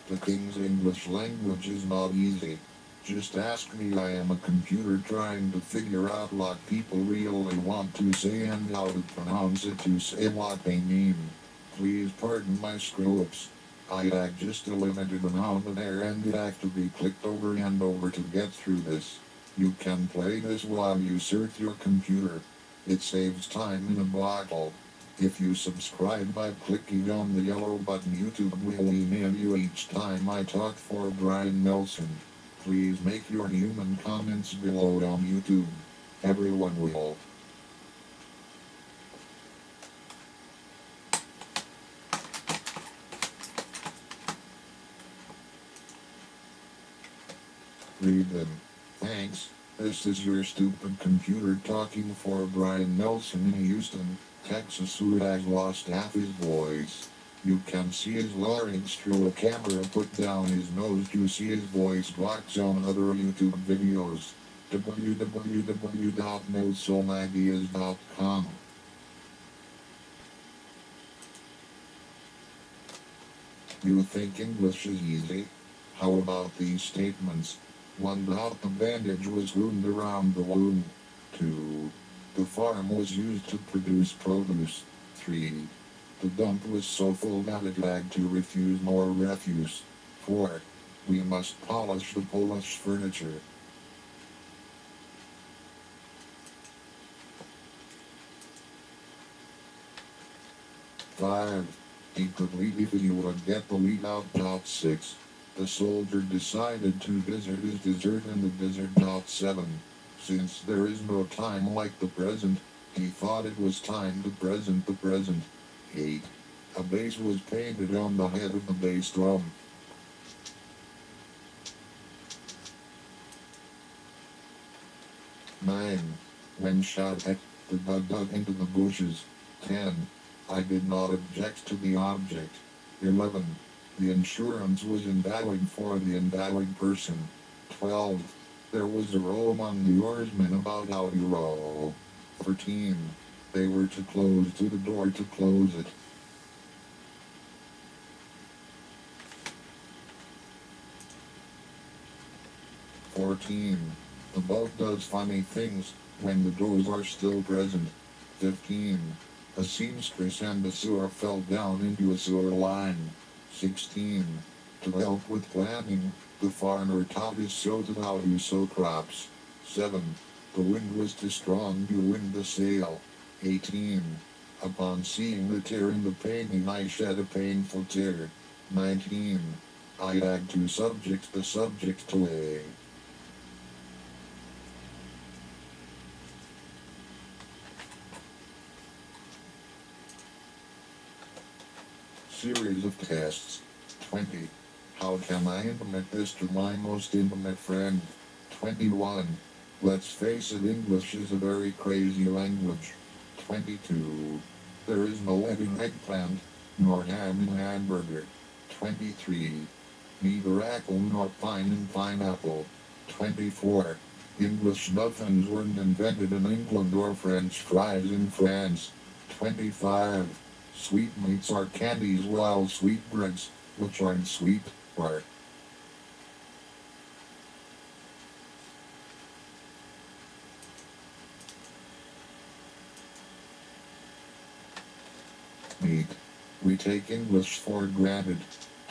The King's English language is not easy. Just ask me, I am a computer trying to figure out what people really want to say and how to pronounce it to say what they mean. Please pardon my screw-ups. I had just a limited amount of air and it had to be clicked over and over to get through this. You can play this while you search your computer. It saves time in a bottle. If you subscribe by clicking on the yellow button, YouTube will email you each time I talk for Brian Nelson. Please make your human comments below on YouTube. Everyone will. Read them. Thanks. This is your stupid computer talking for Brian Nelson in Houston, Texas, who has lost half his voice. You can see his larynx through a camera put down his nose to see his voice box on other YouTube videos. www.nosomideas.com. You think English is easy? How about these statements? 1. The bandage was wound around the womb. 2. The farm was used to produce produce. 3. The dump was so full that it had to refuse more refuse. 4. We must polish the Polish furniture. 5. He could leave if he would get the lead out. 6. The soldier decided to desert his desert in the desert. 7. Since there is no time like the present, he thought it was time to present the present. 8. A bass was painted on the head of the bass drum. 9. When shot at, the dog dug into the bushes. 10. I did not object to the object. 11. The insurance was invalid for the invalid person. 12. There was a row among the oarsmen about how to row. 13. They were to close to the door to close it. 14. The boat does funny things when the doors are still present. 15. A seamstress and a sewer fell down into a sewer line. 16. To help with planting, the farmer taught his sow to how to sow crops. 7. The wind was too strong to wind the sail. 18. Upon seeing the tear in the painting, I shed a painful tear. 19. I had to subject the subject to a series of tests. 20. How can I intimate this to my most intimate friend? 21. Let's face it, English is a very crazy language. 22. There is no egg in eggplant, nor ham in hamburger. 23. Neither apple nor pine in pineapple. 24. English muffins weren't invented in England or French fries in France. 25. Sweetmeats are candies while sweetbreads, which aren't sweet, are. Meat. We take English for granted.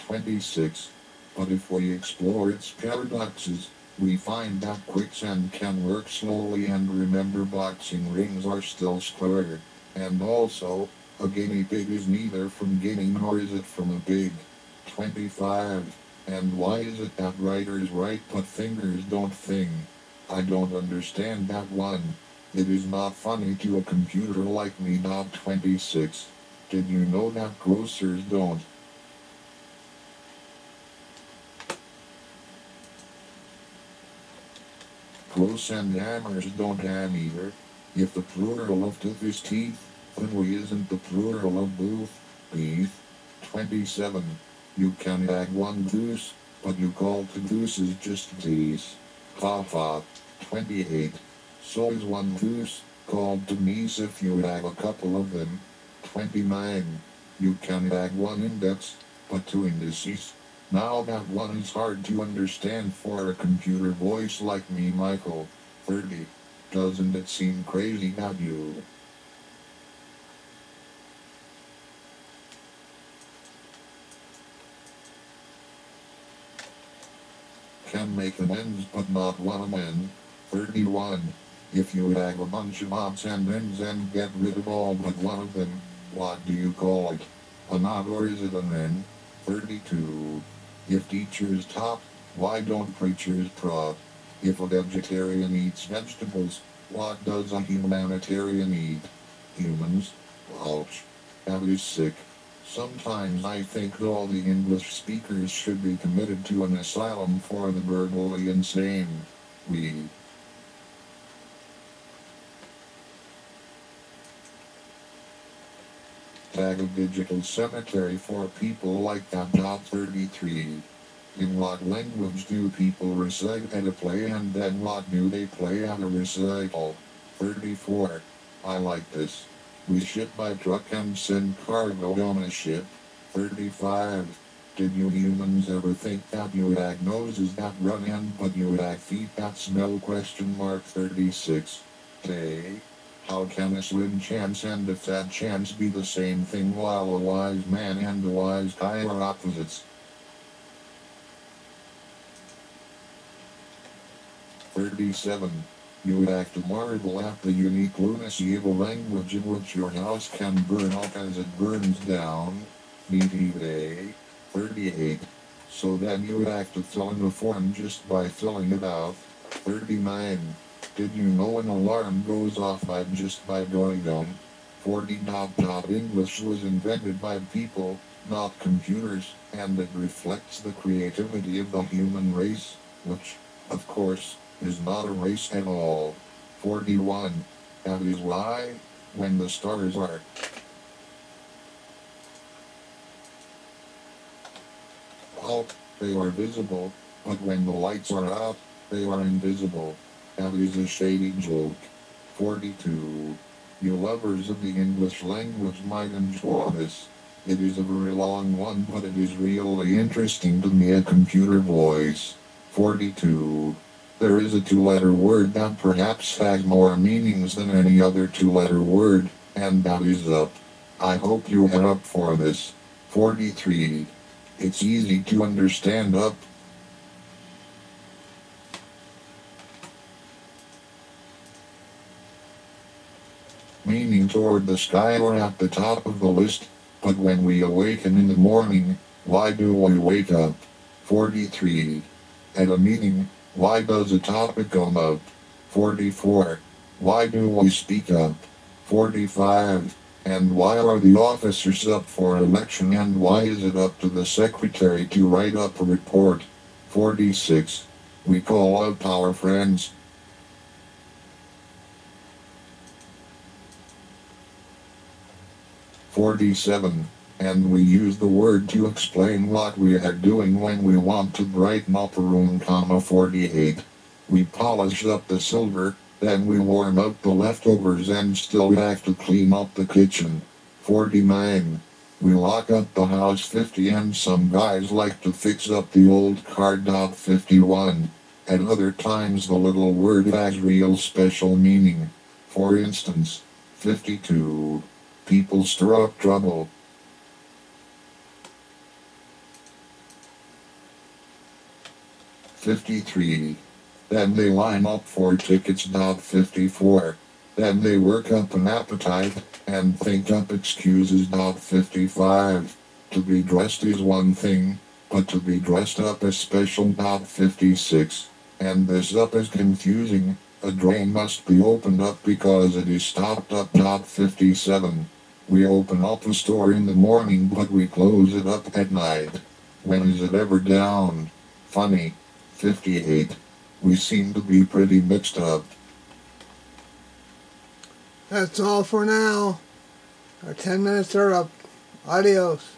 26. But if we explore its paradoxes, we find that quicksand can work slowly and remember boxing rings are still square. And also, a guinea pig is neither from Guinea nor is it from a pig. 25. And why is it that writers write but fingers don't thing? I don't understand that one. It is not funny to a computer like me. 26. Did you know that grocers don't? Close and hammers don't ham either. If the plural of tooth is teeth, then we isn't the plural of booth, beef. 27. You can add one goose, but you call two gooses just geese. Ha ha. 28. So is one goose, called to geese if you have a couple of them. 29. You can add one index, but two indices. Now that one is hard to understand for a computer voice like me, Michael. 30. Doesn't it seem crazy that you can make amends but not one amend? 31. If you have a bunch of odds and ends and get rid of all but one of them, what do you call it? A nod or is it an end? 32. If teachers taught, why don't preachers prod? If a vegetarian eats vegetables, what does a humanitarian eat? Humans. Ouch. That is sick. Sometimes I think all the English speakers should be committed to an asylum for the verbally insane. We tag a digital cemetery for people like that. 33. In what language do people recite at a play and then what do they play at a recital? 34. I like this. We ship by truck and send cargo on a ship. 35. Did you humans ever think that you had noses that run and but you had feet that smell? 36. Hey. How can a slim chance and a fat chance be the same thing while a wise man and a wise guy are opposites? 37. You have to marvel at the unique lunacy of a language in which your house can burn up as it burns down. BTA. 38. So then you have to fill in the form just by filling it out. 39. Did you know an alarm goes off just by going on? 40. English was invented by people, not computers, and it reflects the creativity of the human race, which, of course, is not a race at all. 41. That is why, when the stars are out, they are visible, but when the lights are out, they are invisible. That is a shady joke. 42. You lovers of the English language might enjoy this. It is a very long one, but it is really interesting to me, a computer voice. 42. There is a two-letter word that perhaps has more meanings than any other two-letter word, and that is up. I hope you are up for this. 43. It's easy to understand up. Meaning toward the sky or at the top of the list, but when we awaken in the morning, why do we wake up? 43. At a meeting, why does a topic come up? 44. Why do we speak up? 45. And why are the officers up for election and why is it up to the secretary to write up a report? 46. We call up our friends. 47. And we use the word to explain what we are doing when we want to brighten up a room. 48. We polish up the silver, then we warm up the leftovers and still have to clean up the kitchen. 49. We lock up the house. 50. And some guys like to fix up the old car. 51. At other times the little word has real special meaning. For instance, 52. People stir up trouble. 53. Then they line up for tickets. 54. Then they work up an appetite and think up excuses. 55. To be dressed is one thing, but to be dressed up is special. 56. And this up is confusing. A drain must be opened up because it is stopped up. 57. We open up a store in the morning but we close it up at night. When is it ever down? Funny. 58. We seem to be pretty mixed up. That's all for now. Our 10 minutes are up. Adios.